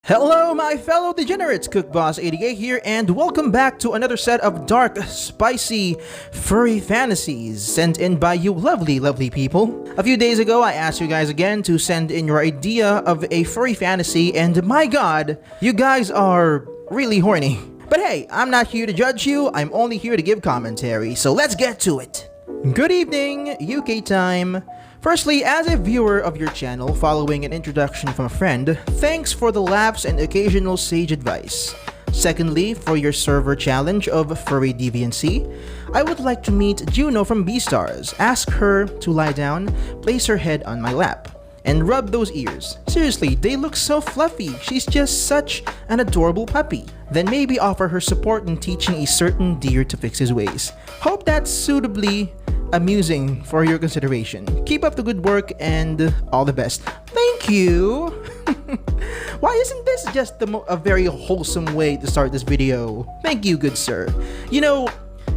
Hello my fellow degenerates, CookBoss88 here, and welcome back to another set of dark, spicy, furry fantasies sent in by you lovely people. A few days ago I asked you guys again to send in your idea of a furry fantasy, and my god, you guys are really horny. But hey, I'm not here to judge you, I'm only here to give commentary, so let's get to it. Good evening, UK time. Firstly, as a viewer of your channel following an introduction from a friend, thanks for the laughs and occasional sage advice. Secondly, for your server challenge of furry deviancy, I would like to meet Juno from Beastars, ask her to lie down, place her head on my lap, and rub those ears. Seriously, they look so fluffy, she's just such an adorable puppy. Then maybe offer her support in teaching a certain deer to fix his ways. Hope that's suitably amusing for your consideration. Keep up the good work and all the best. Thank you! Why isn't this just a very wholesome way to start this video? Thank you, good sir. You know,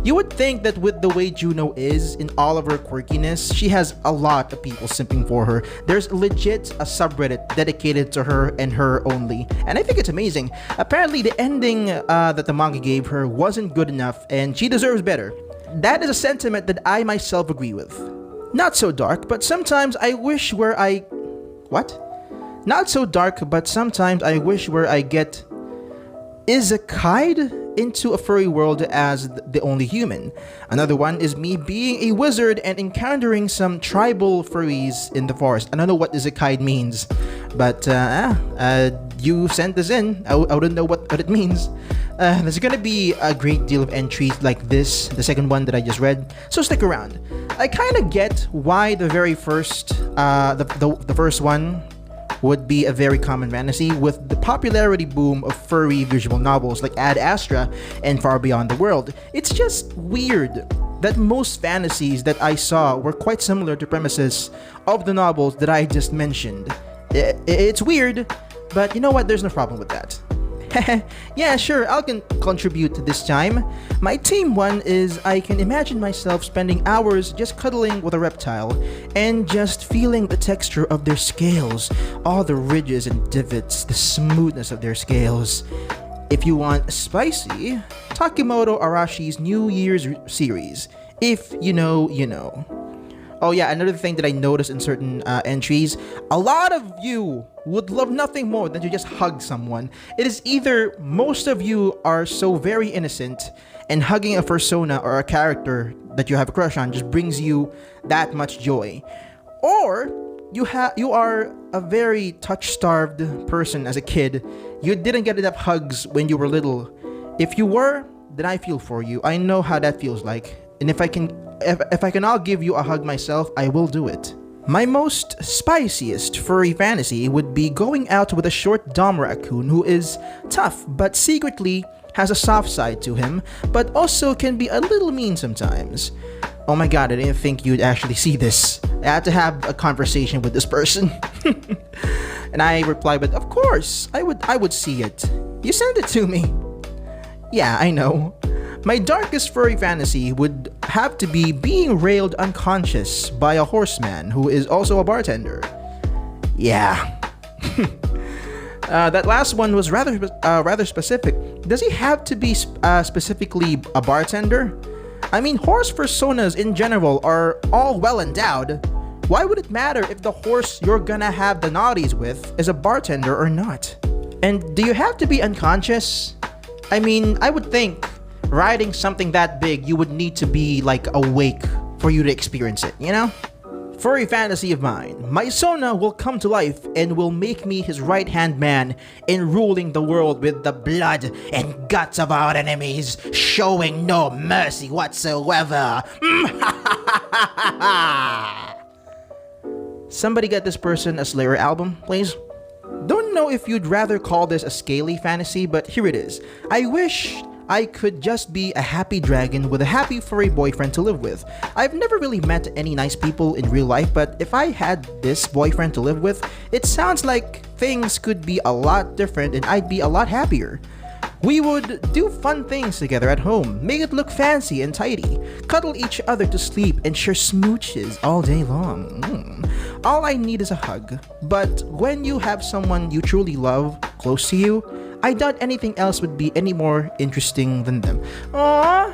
you would think that with the way Juno is, in all of her quirkiness, she has a lot of people simping for her. There's legit a subreddit dedicated to her and her only, and I think it's amazing. Apparently the ending that the manga gave her wasn't good enough and she deserves better. That is a sentiment that I myself agree with. Not so dark, but sometimes I wish where I... What? Not so dark, but sometimes I wish where I get isekai'd into a furry world as the only human. Another one is me being a wizard and encountering some tribal furries in the forest. I don't know what isekai'd means, but you sent this in. I wouldn't know what it means. There's gonna be a great deal of entries like this, the second one that I just read, so stick around. I kind of get why the very first, the first one would be a very common fantasy with the popularity boom of furry visual novels like Ad Astra and Far Beyond the World. It's just weird that most fantasies that I saw were quite similar to premises of the novels that I just mentioned. It's weird, but you know what, there's no problem with that. Yeah, sure, I can contribute this time. My team one is I can imagine myself spending hours just cuddling with a reptile and just feeling the texture of their scales, all the ridges and divots, the smoothness of their scales. If you want spicy, Takemoto Arashi's New Year's series. If you know, you know. Oh yeah, another thing that I noticed in certain entries, a lot of you would love nothing more than to just hug someone. It is either most of you are so very innocent and hugging a persona or a character that you have a crush on just brings you that much joy, or you are a very touch-starved person as a kid. You didn't get enough hugs when you were little. If you were, then I feel for you. I know how that feels like. And if I can all give you a hug myself, I will do it. My most spiciest furry fantasy would be going out with a short dom raccoon who is tough but secretly has a soft side to him, but also can be a little mean sometimes. Oh my god, I didn't think you'd actually see this. I had to have a conversation with this person. And I replied, but of course, I would see it. You sent it to me. Yeah, I know. My darkest furry fantasy would have to be being railed unconscious by a horseman who is also a bartender. Yeah. That last one was rather specific. Does he have to be specifically a bartender? I mean, horse personas in general are all well endowed. Why would it matter if the horse you're gonna have the naughties with is a bartender or not? And do you have to be unconscious? I mean, I would think riding something that big, you would need to be like awake for you to experience it, you know? Furry fantasy of mine. My Sona will come to life and will make me his right-hand man in ruling the world with the blood and guts of our enemies, showing no mercy whatsoever. Somebody get this person a Slayer album, please. Don't know if you'd rather call this a scaly fantasy, but here it is. I wish I could just be a happy dragon with a happy furry boyfriend to live with. I've never really met any nice people in real life, but if I had this boyfriend to live with, it sounds like things could be a lot different and I'd be a lot happier. We would do fun things together at home, make it look fancy and tidy, cuddle each other to sleep, and share smooches all day long. All I need is a hug. But when you have someone you truly love close to you, I doubt anything else would be any more interesting than them. Aww!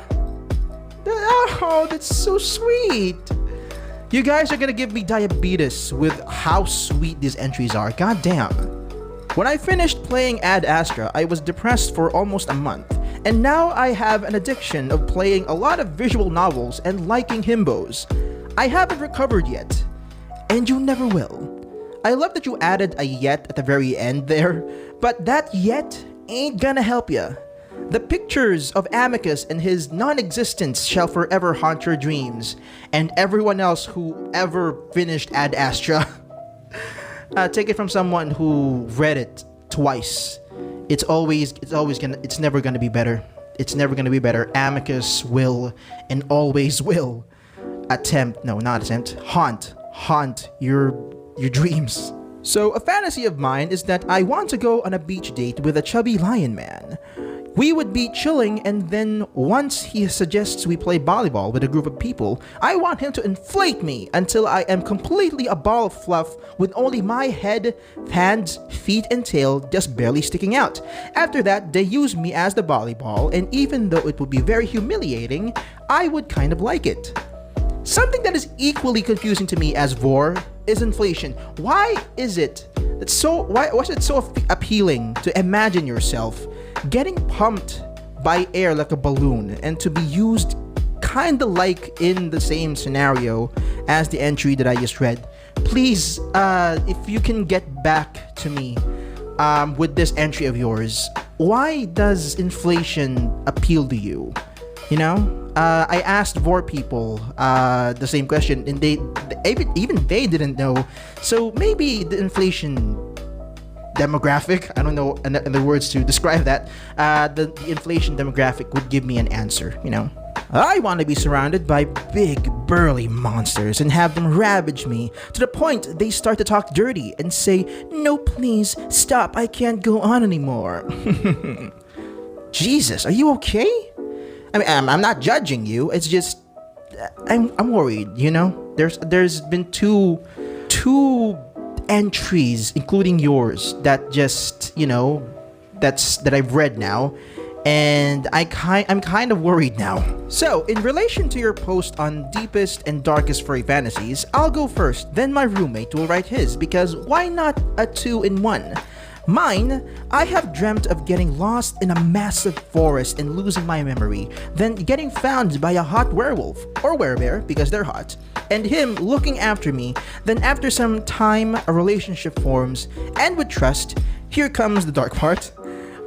Oh, that's so sweet! You guys are gonna give me diabetes with how sweet these entries are. God damn. When I finished playing Ad Astra, I was depressed for almost a month, and now I have an addiction of playing a lot of visual novels and liking himbos. I haven't recovered yet, and you never will. I love that you added a yet at the very end there, but that yet ain't gonna help ya. The pictures of AMICUS and his non-existence shall forever haunt your dreams, and everyone else who ever finished Ad Astra. Take it from someone who read it twice. It's never gonna be better. It's never gonna be better. AMICUS will and always will haunt your dreams. So a fantasy of mine is that I want to go on a beach date with a chubby lion man. We would be chilling, and then once he suggests we play volleyball with a group of people, I want him to inflate me until I am completely a ball of fluff with only my head, hands, feet, and tail just barely sticking out. After that, they use me as the volleyball, and even though it would be very humiliating, I would kind of like it. Something that is equally confusing to me as Vor is inflation. Why was it so appealing to imagine yourself getting pumped by air like a balloon and to be used kinda like in the same scenario as the entry that I just read? Please, if you can get back to me with this entry of yours, why does inflation appeal to you? You know? I asked Vor people the same question, and even they didn't know. So maybe the inflation demographic, I don't know other words to describe that, the inflation demographic would give me an answer, you know. I want to be surrounded by big, burly monsters and have them ravage me to the point they start to talk dirty and say, "No, please, stop, I can't go on anymore." Jesus, are you okay? I mean, I'm not judging you. It's just I'm worried. You know, there's been two entries, including yours, that just that I've read now, and I'm kind of worried now. So, in relation to your post on deepest and darkest furry fantasies, I'll go first. Then my roommate will write his, because why not a 2-in-1? Mine, I have dreamt of getting lost in a massive forest and losing my memory, then getting found by a hot werewolf, or werebear because they're hot, and him looking after me. Then after some time, a relationship forms, and with trust, here comes the dark part.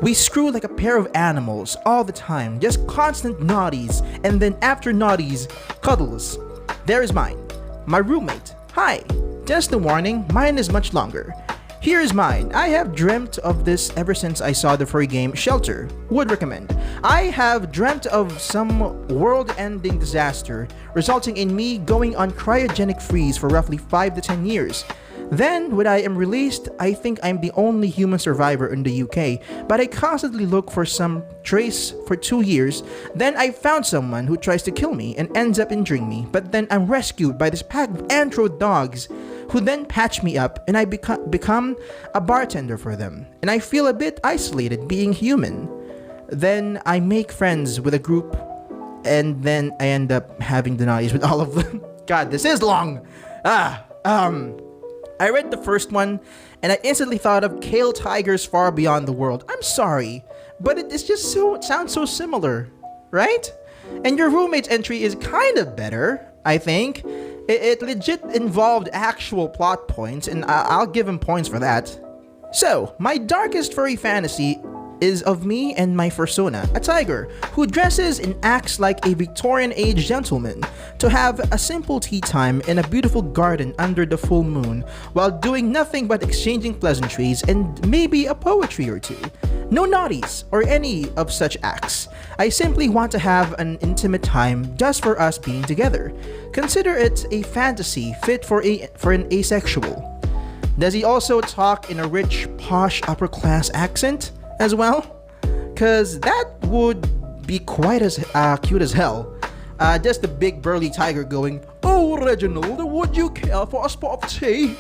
We screw like a pair of animals all the time, just constant naughties, and then after naughties, cuddles. There is mine. My roommate. Hi. Just a warning, mine is much longer. Here is mine. I have dreamt of this ever since I saw the furry game Shelter. Would recommend. I have dreamt of some world-ending disaster resulting in me going on cryogenic freeze for roughly 5 to 10 years. Then, when I am released, I think I'm the only human survivor in the UK, but I constantly look for some trace for 2 years. Then I found someone who tries to kill me and ends up injuring me, but then I'm rescued by this pack of antro dogs who then patch me up, and I become a bartender for them. And I feel a bit isolated being human. Then I make friends with a group, and then I end up having denies with all of them. God, this is long! I read the first one, and I instantly thought of KAEL Tigers Far Beyond the World. I'm sorry, but it sounds so similar, right? And your roommate's entry is kind of better, I think. It legit involved actual plot points, and I'll give him points for that. So, my darkest furry fantasy is of me and my fursona, a tiger, who dresses and acts like a Victorian-age gentleman, to have a simple tea time in a beautiful garden under the full moon, while doing nothing but exchanging pleasantries and maybe a poetry or two. No naughties or any of such acts. I simply want to have an intimate time just for us being together. Consider it a fantasy fit for an asexual. Does he also talk in a rich, posh, upper-class accent as well? Cause that would be quite as cute as hell. Just a big burly tiger going, "Oh Reginald, would you care for a spot of tea?"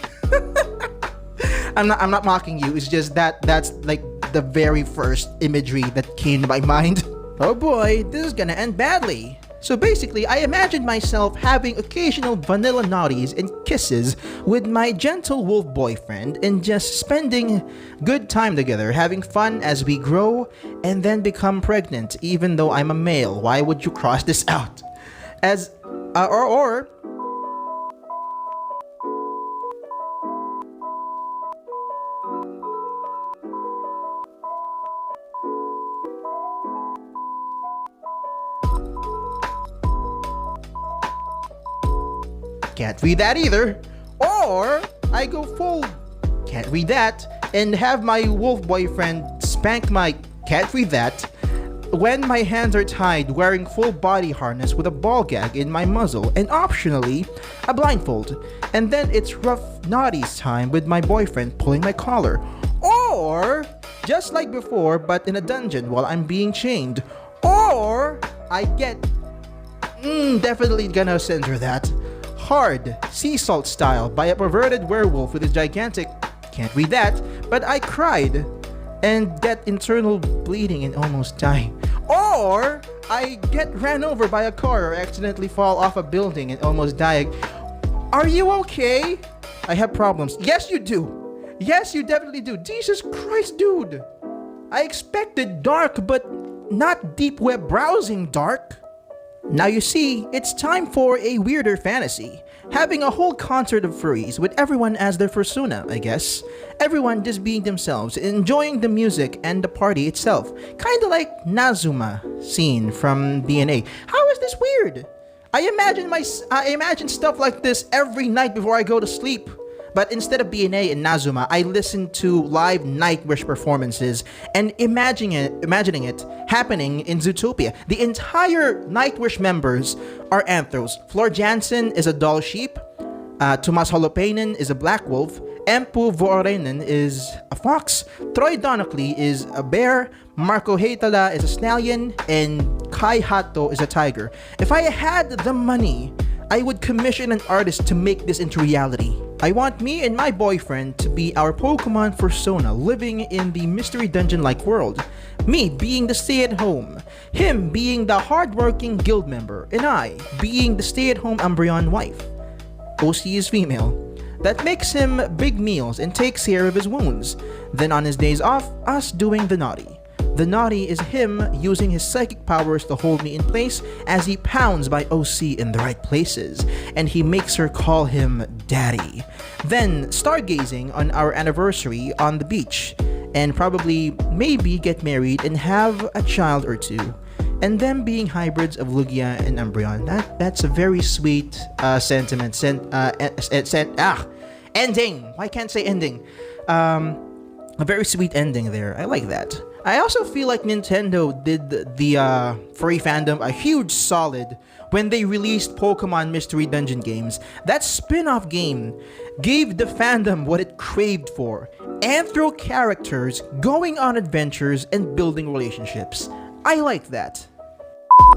I'm not mocking you. It's just that's like the very first imagery that came to my mind. Oh boy, this is gonna end badly. So basically, I imagined myself having occasional vanilla naughties and kisses with my gentle wolf boyfriend and just spending good time together, having fun as we grow and then become pregnant, even though I'm a male. Why would you cross this out? As, or can't read that either. Or I go full can't read that and have my wolf boyfriend spank my can't read that when my hands are tied, wearing full body harness with a ball gag in my muzzle and optionally a blindfold. And then it's rough naughties time with my boyfriend pulling my collar. Or just like before but in a dungeon while I'm being chained. Or I get definitely gonna censor that. Hard, sea salt style by a perverted werewolf with a gigantic, can't read that, but I cried and get internal bleeding and almost die. Or I get ran over by a car or accidentally fall off a building and almost die. Are you okay? I have problems. Yes, you do. Yes, you definitely do. Jesus Christ, dude. I expected dark, but not deep web browsing dark. Now you see, it's time for a weirder fantasy. Having a whole concert of furries with everyone as their persona, I guess. Everyone just being themselves, enjoying the music and the party itself. Kinda like Nazuma scene from DNA. How is this weird? I imagine stuff like this every night before I go to sleep. But instead of BNA and Nazuma, I listen to live Nightwish performances and imagining it happening in Zootopia. The entire Nightwish members are anthros. Floor Jansen is a doll sheep. Tomas Holopainen is a black wolf. Empu Vuorinen is a fox. Troy Donockley is a bear. Marco Heitala is a stallion. And Kai Hato is a tiger. If I had the money, I would commission an artist to make this into reality. I want me and my boyfriend to be our Pokemon persona living in the mystery dungeon-like world. Me being the stay-at-home, him being the hardworking guild member, and I being the stay-at-home Umbreon wife. OC is female. That makes him big meals and takes care of his wounds. Then on his days off, us doing the naughty. The naughty is him using his psychic powers to hold me in place as he pounds my OC in the right places, and he makes her call him daddy. Then stargazing on our anniversary on the beach, and probably maybe get married and have a child or two. And them being hybrids of Lugia and Umbreon. That's a very sweet sentiment. Ending! Why can't I say ending? A very sweet ending there. I like that. I also feel like Nintendo did the furry fandom a huge solid when they released Pokemon Mystery Dungeon games. That spin-off game gave the fandom what it craved for. Anthro characters going on adventures and building relationships. I like that.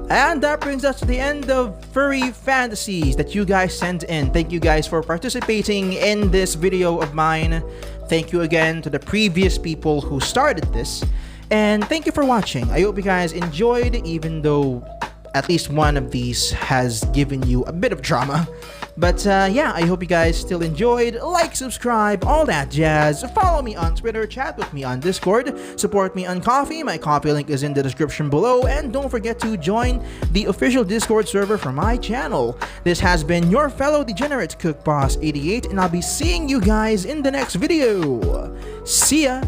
And that brings us to the end of Furry Fantasies that you guys sent in. Thank you guys for participating in this video of mine. Thank you again to the previous people who started this. And thank you for watching. I hope you guys enjoyed, even though at least one of these has given you a bit of drama. But yeah, I hope you guys still enjoyed. Like, subscribe, all that jazz. Follow me on Twitter, chat with me on Discord, support me on Ko-fi. My Ko-fi link is in the description below. And don't forget to join the official Discord server for my channel. This has been your fellow degenerate Cook Boss 88, and I'll be seeing you guys in the next video. See ya!